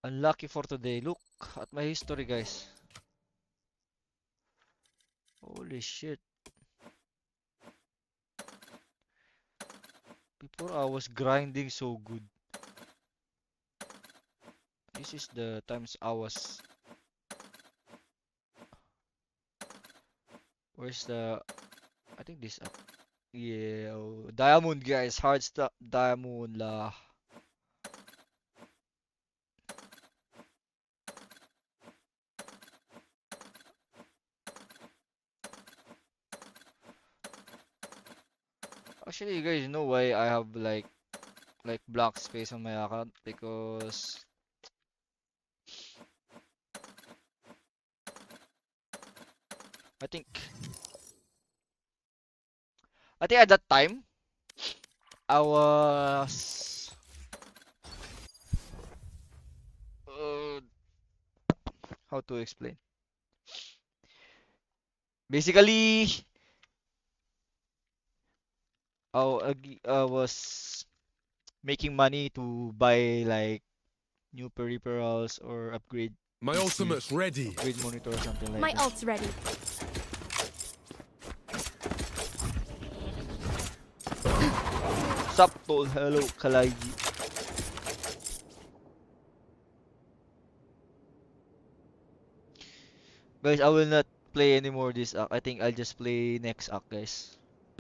Unlucky for today. Look at my history, guys. Holy shit. Before I was grinding so good. This is the times I was. Where's the? I think this up. Yeah, oh, diamond guys, hard stuff. Diamond lah. Actually, you guys know why I have like black space on my account because I think I think at that time I was uh, how to explain. Basically, I was making money to buy like new peripherals or upgrade My PC, ultimate's ready. upgrade monitor or something like My that. ult's ready. Sup, tol? Hello, Kalaiji. Guys, I will not play anymore this act. I think I'll just play next act, guys.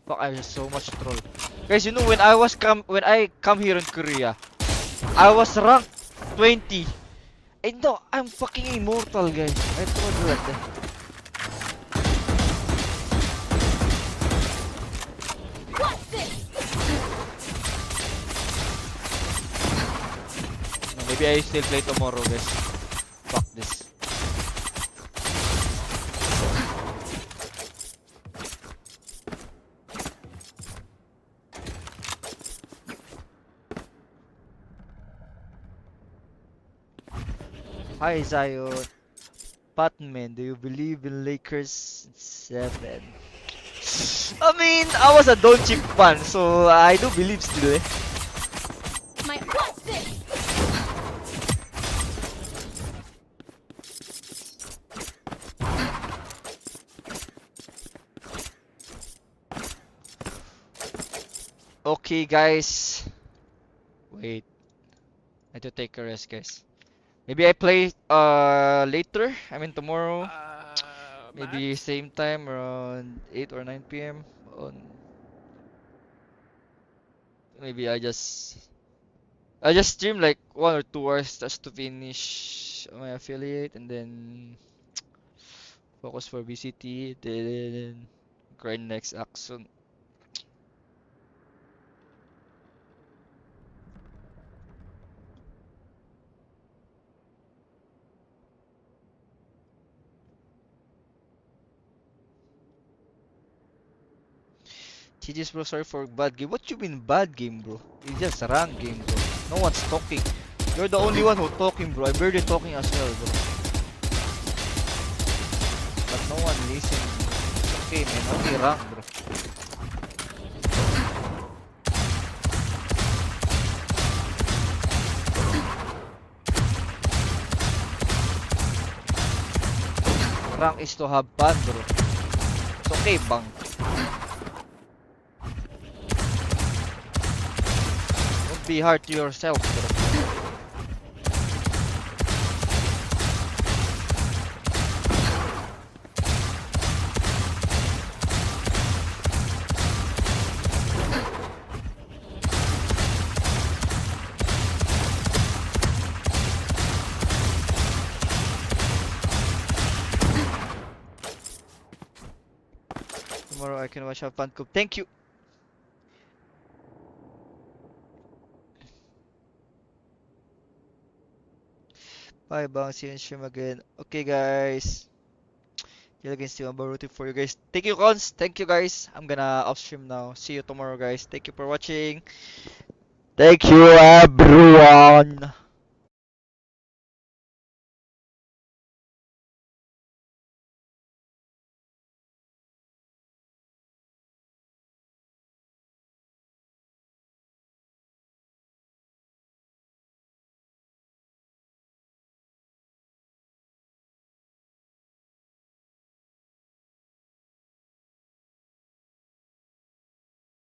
Fuck, I'm just so much troll. Guys, you know when I come here in Korea, I was ranked 20. And no, I'm fucking immortal, guys. I told you that. What's this? No, maybe I still play tomorrow, guys. Fuck this. Hi, Zion. Patman, do you believe in Lakers 7? I mean, I was a Doncic fan, so I do believe still, eh. My what's this? Okay, guys. Wait. I have to take a rest, guys. Maybe I play later. I mean tomorrow. Maybe same time around 8 or 9 p.m. On maybe I just stream like 1 or 2 hours just to finish my affiliate and then focus for VCT, then grind next action. TG's bro, sorry for bad game. What you mean bad game, bro? It's just a rank game, bro. No one's talking. You're the only one who talking, bro. I'm barely talking as well, bro. But no one listening. It's okay, man. Only rank, bro. Rank is to have fun, bro. It's okay, bang. Don't be hard to yourself, bro. Tomorrow I can watch a fun cup. Thank you. Bye, bang. See you in stream again. Okay, guys. You're again still rooting for you guys. Thank you, cons. Thank you, guys. I'm gonna off stream now. See you tomorrow, guys. Thank you for watching. Thank you, everyone.